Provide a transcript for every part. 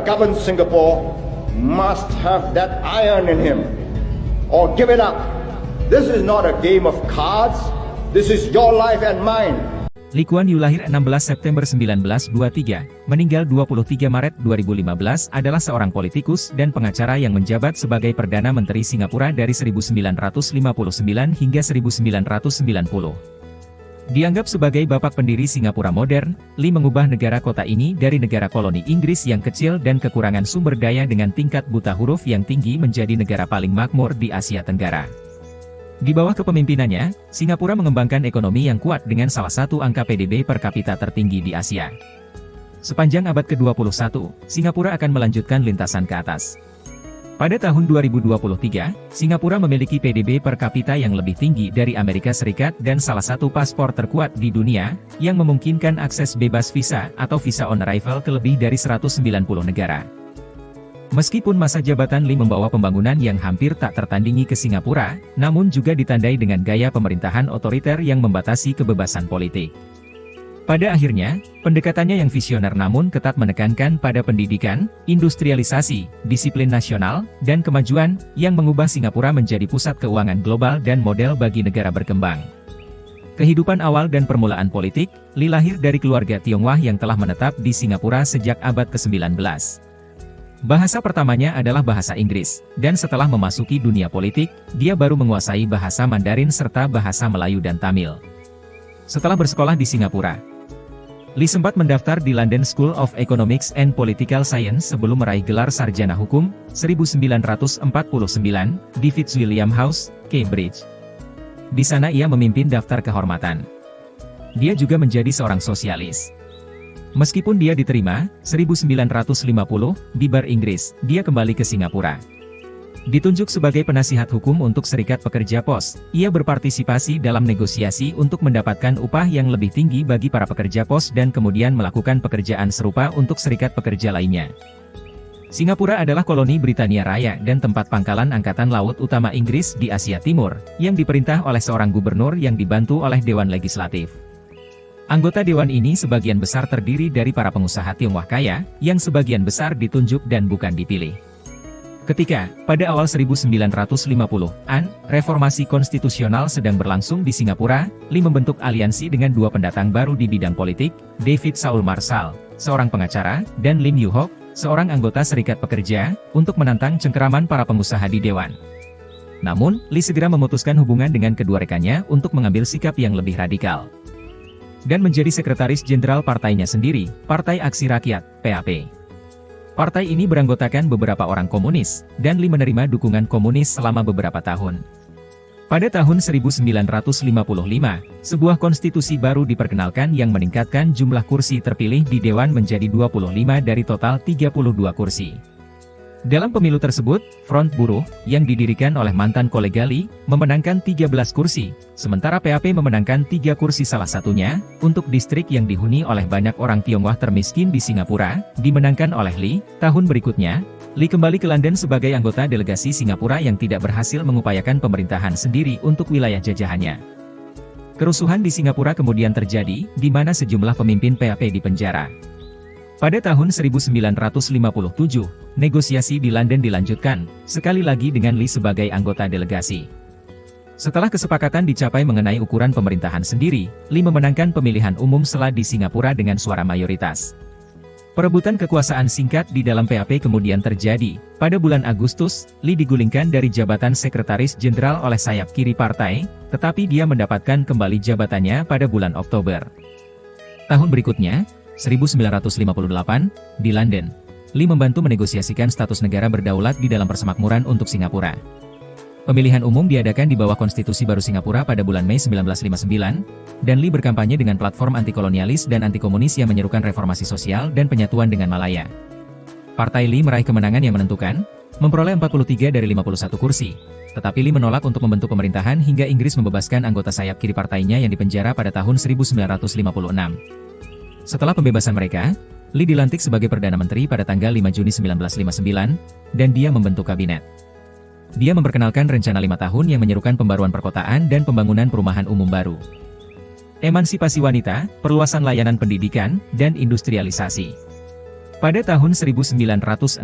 Govern Singapore must have that iron in him or give it up. This is not a game of cards. This is your life and mine. Lee Kuan Yew lahir 16 September 1923, meninggal 23 Maret 2015 adalah seorang politikus dan pengacara yang menjabat sebagai Perdana Menteri Singapura dari 1959 hingga 1990. Dianggap sebagai bapak pendiri Singapura modern, Lee mengubah negara kota ini dari negara koloni Inggris yang kecil dan kekurangan sumber daya dengan tingkat buta huruf yang tinggi menjadi negara paling makmur di Asia Tenggara. Di bawah kepemimpinannya, Singapura mengembangkan ekonomi yang kuat dengan salah satu angka PDB per kapita tertinggi di Asia. Sepanjang abad ke-21, Singapura akan melanjutkan lintasan ke atas. Pada tahun 2023, Singapura memiliki PDB per kapita yang lebih tinggi dari Amerika Serikat dan salah satu paspor terkuat di dunia, yang memungkinkan akses bebas visa atau visa on arrival ke lebih dari 190 negara. Meskipun masa jabatan Lee membawa pembangunan yang hampir tak tertandingi ke Singapura, namun juga ditandai dengan gaya pemerintahan otoriter yang membatasi kebebasan politik. Pada akhirnya, pendekatannya yang visioner namun ketat menekankan pada pendidikan, industrialisasi, disiplin nasional, dan kemajuan, yang mengubah Singapura menjadi pusat keuangan global dan model bagi negara berkembang. Kehidupan awal dan permulaan politik, Lee lahir dari keluarga Tionghoa yang telah menetap di Singapura sejak abad ke-19. Bahasa pertamanya adalah bahasa Inggris, dan setelah memasuki dunia politik, dia baru menguasai bahasa Mandarin serta bahasa Melayu dan Tamil. Setelah bersekolah di Singapura, Lee sempat mendaftar di London School of Economics and Political Science sebelum meraih gelar sarjana hukum, 1949, di Fitzwilliam House, Cambridge. Di sana ia memimpin daftar kehormatan. Dia juga menjadi seorang sosialis. Meskipun dia diterima, 1950, di Bar Inggris, dia kembali ke Singapura. Ditunjuk sebagai penasihat hukum untuk Serikat Pekerja Pos, ia berpartisipasi dalam negosiasi untuk mendapatkan upah yang lebih tinggi bagi para pekerja pos dan kemudian melakukan pekerjaan serupa untuk serikat pekerja lainnya. Singapura adalah koloni Britania Raya dan tempat pangkalan Angkatan Laut Utama Inggris di Asia Timur, yang diperintah oleh seorang gubernur yang dibantu oleh Dewan Legislatif. Anggota Dewan ini sebagian besar terdiri dari para pengusaha Tionghoa kaya, yang sebagian besar ditunjuk dan bukan dipilih. Ketika, pada awal 1950-an, reformasi konstitusional sedang berlangsung di Singapura, Lee membentuk aliansi dengan dua pendatang baru di bidang politik, David Saul Marshall, seorang pengacara, dan Lim Yew Hock, seorang anggota Serikat Pekerja, untuk menantang cengkeraman para pengusaha di Dewan. Namun, Lee segera memutuskan hubungan dengan kedua rekannya untuk mengambil sikap yang lebih radikal. Dan menjadi sekretaris jenderal partainya sendiri, Partai Aksi Rakyat, PAP. Partai ini beranggotakan beberapa orang komunis, dan Lee menerima dukungan komunis selama beberapa tahun. Pada tahun 1955, sebuah konstitusi baru diperkenalkan yang meningkatkan jumlah kursi terpilih di Dewan menjadi 25 dari total 32 kursi. Dalam pemilu tersebut, Front Buruh, yang didirikan oleh mantan kolega Lee, memenangkan 13 kursi, sementara PAP memenangkan 3 kursi salah satunya, untuk distrik yang dihuni oleh banyak orang Tionghoa termiskin di Singapura, dimenangkan oleh Lee. Tahun berikutnya, Lee kembali ke London sebagai anggota delegasi Singapura yang tidak berhasil mengupayakan pemerintahan sendiri untuk wilayah jajahannya. Kerusuhan di Singapura kemudian terjadi, di mana sejumlah pemimpin PAP dipenjara. Pada tahun 1957, negosiasi di London dilanjutkan, sekali lagi dengan Lee sebagai anggota delegasi. Setelah kesepakatan dicapai mengenai ukuran pemerintahan sendiri, Lee memenangkan pemilihan umum SELA di Singapura dengan suara mayoritas. Perebutan kekuasaan singkat di dalam PAP kemudian terjadi. Pada bulan Agustus, Lee digulingkan dari jabatan sekretaris jenderal oleh sayap kiri partai, tetapi dia mendapatkan kembali jabatannya pada bulan Oktober. Tahun berikutnya, 1958, di London, Lee membantu menegosiasikan status negara berdaulat di dalam persemakmuran untuk Singapura. Pemilihan umum diadakan di bawah konstitusi baru Singapura pada bulan Mei 1959, dan Lee berkampanye dengan platform antikolonialis dan antikomunis yang menyerukan reformasi sosial dan penyatuan dengan Malaya. Partai Lee meraih kemenangan yang menentukan, memperoleh 43 dari 51 kursi, tetapi Lee menolak untuk membentuk pemerintahan hingga Inggris membebaskan anggota sayap kiri partainya yang dipenjara pada tahun 1956. Setelah pembebasan mereka, Lee dilantik sebagai Perdana Menteri pada tanggal 5 Juni 1959, dan dia membentuk kabinet. Dia memperkenalkan rencana 5 tahun yang menyerukan pembaruan perkotaan dan pembangunan perumahan umum baru, emansipasi wanita, perluasan layanan pendidikan, dan industrialisasi. Pada tahun 1961,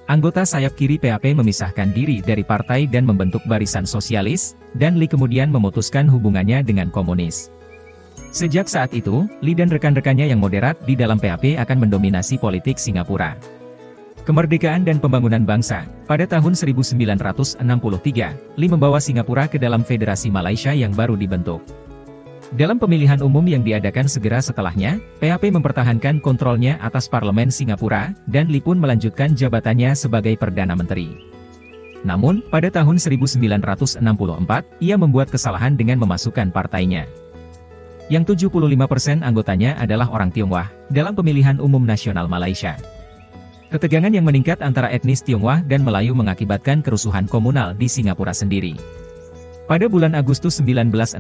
anggota sayap kiri PAP memisahkan diri dari partai dan membentuk Barisan Sosialis, dan Lee kemudian memutuskan hubungannya dengan komunis. Sejak saat itu, Lee dan rekan-rekannya yang moderat di dalam PAP akan mendominasi politik Singapura. Kemerdekaan dan pembangunan bangsa. Pada tahun 1963, Lee membawa Singapura ke dalam Federasi Malaysia yang baru dibentuk. Dalam pemilihan umum yang diadakan segera setelahnya, PAP mempertahankan kontrolnya atas Parlemen Singapura, dan Lee pun melanjutkan jabatannya sebagai Perdana Menteri. Namun, pada tahun 1964, ia membuat kesalahan dengan memasukkan partainya, yang 75% anggotanya adalah orang Tionghoa, dalam pemilihan umum nasional Malaysia. Ketegangan yang meningkat antara etnis Tionghoa dan Melayu mengakibatkan kerusuhan komunal di Singapura sendiri. Pada bulan Agustus 1965,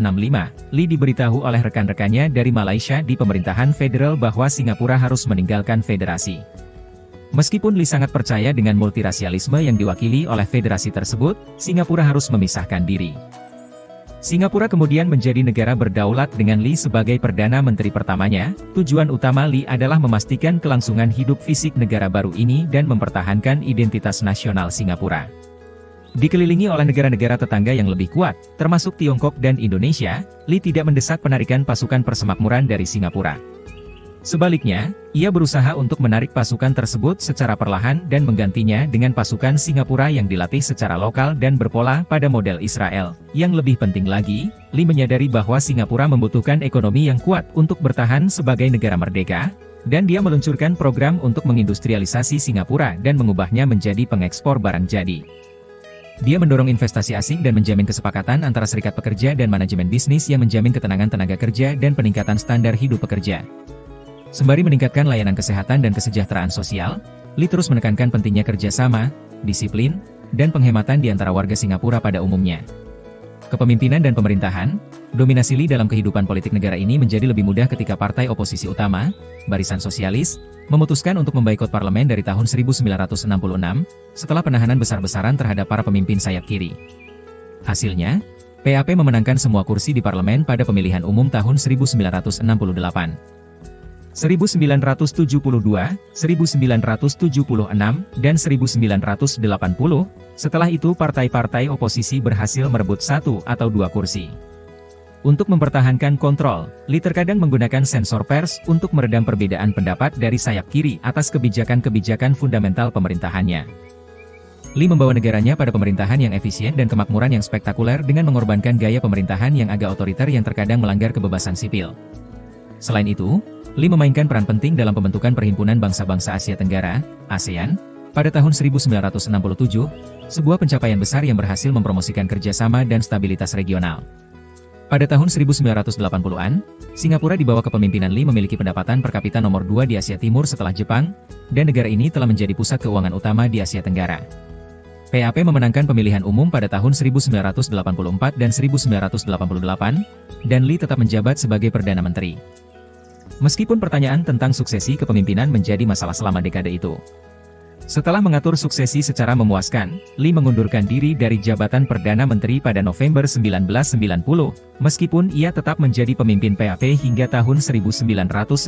Lee diberitahu oleh rekan-rekannya dari Malaysia di pemerintahan federal bahwa Singapura harus meninggalkan federasi. Meskipun Lee sangat percaya dengan multirasialisme yang diwakili oleh federasi tersebut, Singapura harus memisahkan diri. Singapura kemudian menjadi negara berdaulat dengan Lee sebagai Perdana Menteri pertamanya. Tujuan utama Lee adalah memastikan kelangsungan hidup fisik negara baru ini dan mempertahankan identitas nasional Singapura. Dikelilingi oleh negara-negara tetangga yang lebih kuat, termasuk Tiongkok dan Indonesia, Lee tidak mendesak penarikan pasukan persemakmuran dari Singapura. Sebaliknya, ia berusaha untuk menarik pasukan tersebut secara perlahan dan menggantinya dengan pasukan Singapura yang dilatih secara lokal dan berpola pada model Israel. Yang lebih penting lagi, Lee menyadari bahwa Singapura membutuhkan ekonomi yang kuat untuk bertahan sebagai negara merdeka, dan dia meluncurkan program untuk mengindustrialisasi Singapura dan mengubahnya menjadi pengekspor barang jadi. Dia mendorong investasi asing dan menjamin kesepakatan antara serikat pekerja dan manajemen bisnis yang menjamin ketenangan tenaga kerja dan peningkatan standar hidup pekerja. Sembari meningkatkan layanan kesehatan dan kesejahteraan sosial, Lee terus menekankan pentingnya kerjasama, disiplin, dan penghematan di antara warga Singapura pada umumnya. Kepemimpinan dan pemerintahan, dominasi Lee dalam kehidupan politik negara ini menjadi lebih mudah ketika partai oposisi utama, Barisan Sosialis, memutuskan untuk memboikot parlemen dari tahun 1966, setelah penahanan besar-besaran terhadap para pemimpin sayap kiri. Hasilnya, PAP memenangkan semua kursi di parlemen pada pemilihan umum tahun 1968. 1972, 1976, dan 1980, setelah itu partai-partai oposisi berhasil merebut 1 atau 2 kursi. Untuk mempertahankan kontrol, Lee terkadang menggunakan sensor pers untuk meredam perbedaan pendapat dari sayap kiri atas kebijakan-kebijakan fundamental pemerintahannya. Lee membawa negaranya pada pemerintahan yang efisien dan kemakmuran yang spektakuler dengan mengorbankan gaya pemerintahan yang agak otoriter yang terkadang melanggar kebebasan sipil. Selain itu, Lee memainkan peran penting dalam pembentukan Perhimpunan Bangsa-Bangsa Asia Tenggara, ASEAN, pada tahun 1967, sebuah pencapaian besar yang berhasil mempromosikan kerjasama dan stabilitas regional. Pada tahun 1980-an, Singapura di bawah kepemimpinan Lee memiliki pendapatan per kapita nomor 2 di Asia Timur setelah Jepang, dan negara ini telah menjadi pusat keuangan utama di Asia Tenggara. PAP memenangkan pemilihan umum pada tahun 1984 dan 1988, dan Lee tetap menjabat sebagai Perdana Menteri. Meskipun pertanyaan tentang suksesi kepemimpinan menjadi masalah selama dekade itu. Setelah mengatur suksesi secara memuaskan, Lee mengundurkan diri dari jabatan Perdana Menteri pada November 1990, meskipun ia tetap menjadi pemimpin PAP hingga tahun 1992,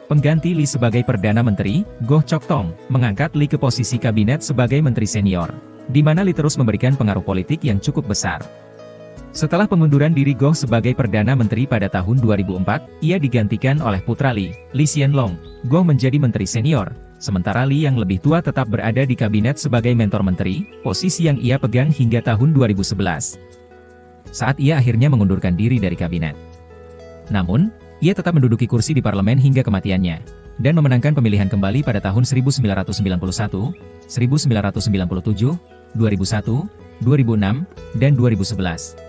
pengganti Lee sebagai Perdana Menteri, Goh Chok Tong, mengangkat Lee ke posisi kabinet sebagai Menteri Senior, di mana Lee terus memberikan pengaruh politik yang cukup besar. Setelah pengunduran diri Goh sebagai Perdana Menteri pada tahun 2004, ia digantikan oleh putra Lee, Lee Hsien Loong. Goh menjadi Menteri Senior, sementara Lee yang lebih tua tetap berada di kabinet sebagai mentor menteri, posisi yang ia pegang hingga tahun 2011. Saat ia akhirnya mengundurkan diri dari kabinet. Namun, ia tetap menduduki kursi di parlemen hingga kematiannya, dan memenangkan pemilihan kembali pada tahun 1991, 1997, 2001, 2006, dan 2011.